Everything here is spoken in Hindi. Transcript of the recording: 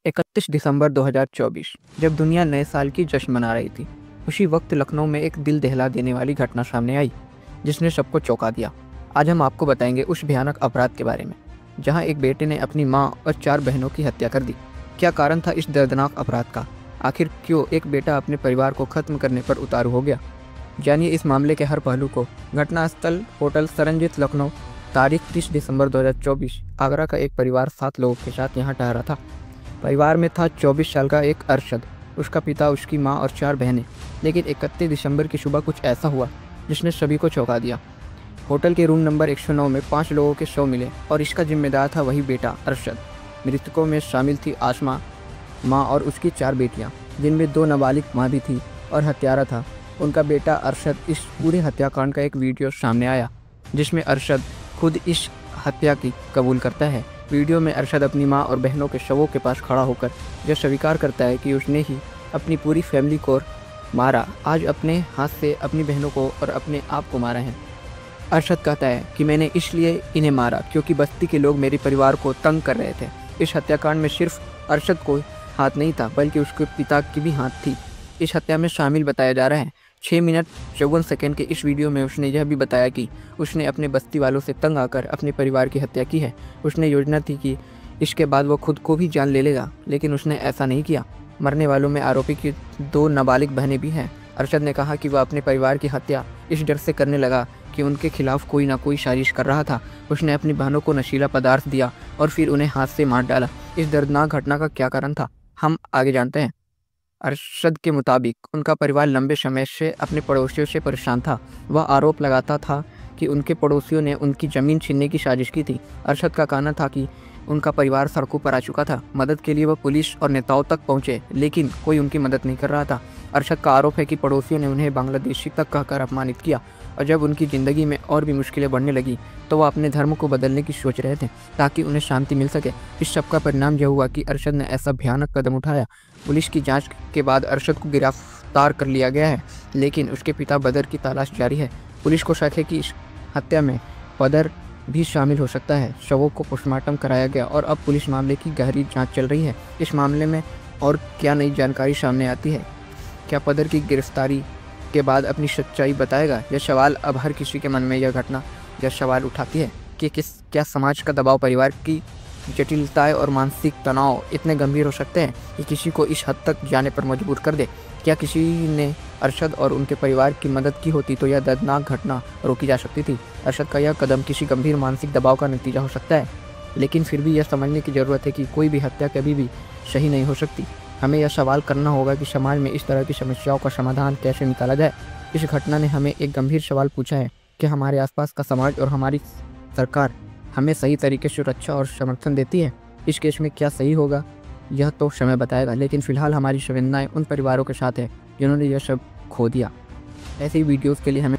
31 दिसंबर 2024 जब दुनिया नए साल की जश्न मना रही थी, उसी वक्त लखनऊ में एक दिल दहला देने वाली घटना सामने आई, जिसने सबको चौंका दिया। आज हम आपको बताएंगे उस भयानक अपराध के बारे में, जहां एक बेटे ने अपनी मां और 4 बहनों की हत्या कर दी। क्या कारण था इस दर्दनाक अपराध का? आखिर क्यों एक बेटा अपने परिवार को खत्म करने पर उतारू हो गया? जानिए इस मामले के हर पहलू को। घटनास्थल होटल सरंजीत, लखनऊ। तारीख 30 दिसंबर 2024। आगरा का एक परिवार 7 लोगों के साथ यहाँ ठहरा था। परिवार में था 24 साल का एक अरशद, उसका पिता, उसकी मां और 4 बहनें। लेकिन 31 दिसंबर की सुबह कुछ ऐसा हुआ जिसने सभी को चौंका दिया। होटल के रूम नंबर 109 में 5 लोगों के शव मिले और इसका जिम्मेदार था वही बेटा अरशद। मृतकों में शामिल थी आसमा, माँ और उसकी 4 बेटियाँ, जिनमें 2 नाबालिग माँ भी थी और हत्यारा था उनका बेटा अरशद। इस पूरे हत्याकांड का एक वीडियो सामने आया जिसमें अरशद खुद इस हत्या की कबूल करता है। वीडियो में अरशद अपनी मां और बहनों के शवों के पास खड़ा होकर यह स्वीकार करता है कि उसने ही अपनी पूरी फैमिली को मारा। आज अपने हाथ से अपनी बहनों को और अपने आप को मारा है। अरशद कहता है कि मैंने इसलिए इन्हें मारा क्योंकि बस्ती के लोग मेरे परिवार को तंग कर रहे थे। इस हत्याकांड में सिर्फ अरशद को हाथ नहीं था, बल्कि उसके पिता की भी हाथ थी इस हत्या में शामिल बताया जा रहा है। 6 मिनट 54 सेकंड के इस वीडियो में उसने यह भी बताया कि उसने अपने बस्ती वालों से तंग आकर अपने परिवार की हत्या की है। उसने योजना थी कि इसके बाद वो खुद को भी जान ले लेगा, लेकिन उसने ऐसा नहीं किया। मरने वालों में आरोपी की 2 नाबालिग बहनें भी हैं। अरशद ने कहा कि वह अपने परिवार की हत्या इस डर से करने लगा कि उनके खिलाफ कोई ना कोई साजिश कर रहा था। उसने अपनी बहनों को नशीला पदार्थ दिया और फिर उन्हें हाथ से मार डाला। इस दर्दनाक घटना का क्या कारण था, हम आगे जानते हैं। अरशद के मुताबिक उनका परिवार लंबे समय से अपने पड़ोसियों से परेशान था। वह आरोप लगाता था कि उनके पड़ोसियों ने उनकी ज़मीन छीनने की साजिश की थी। अरशद का कहना था कि उनका परिवार सड़कों पर आ चुका था। मदद के लिए वह पुलिस और नेताओं तक पहुंचे, लेकिन कोई उनकी मदद नहीं कर रहा था। अरशद का आरोप है कि पड़ोसियों ने उन्हें बांग्लादेशी तक कहकर अपमानित किया और जब उनकी ज़िंदगी में और भी मुश्किलें बढ़ने लगी तो वह अपने धर्म को बदलने की सोच रहे थे ताकि उन्हें शांति मिल सके। इस सब का परिणाम यह हुआ कि अरशद ने ऐसा भयानक कदम उठाया। पुलिस की जांच के बाद अरशद को गिरफ्तार कर लिया गया है, लेकिन उसके पिता बदर की तलाश जारी है। पुलिस को शक है कि इस हत्या में बदर भी शामिल हो सकता है। शवों को पोस्टमार्टम कराया गया और अब पुलिस मामले की गहरी जांच चल रही है। इस मामले में और क्या नई जानकारी सामने आती है? क्या बदर की गिरफ्तारी के बाद अपनी सच्चाई बताएगा? यह सवाल अब हर किसी के मन में यह घटना यह सवाल उठाती है कि क्या समाज का दबाव, परिवार की जटिलताएं और मानसिक तनाव इतने गंभीर हो सकते हैं कि किसी को इस हद तक जाने पर मजबूर कर दे? क्या किसी ने अरशद और उनके परिवार की मदद की होती तो यह दर्दनाक घटना रोकी जा सकती थी? अरशद का यह कदम किसी गंभीर मानसिक दबाव का नतीजा हो सकता है, लेकिन फिर भी यह समझने की ज़रूरत है कि कोई भी हत्या कभी भी सही नहीं हो सकती। हमें यह सवाल करना होगा कि समाज में इस तरह की समस्याओं का समाधान कैसे निकाला जाए। इस घटना ने हमें एक गंभीर सवाल पूछा है कि हमारे आसपास का समाज और हमारी सरकार हमें सही तरीके से सुरक्षा और समर्थन देती है। इस केस में क्या सही होगा यह तो समय बताएगा, लेकिन फ़िलहाल हमारी संवेदनाएं उन परिवारों के साथ है जिन्होंने यह सब खो दिया। ऐसे ही वीडियोज़ के लिए हमें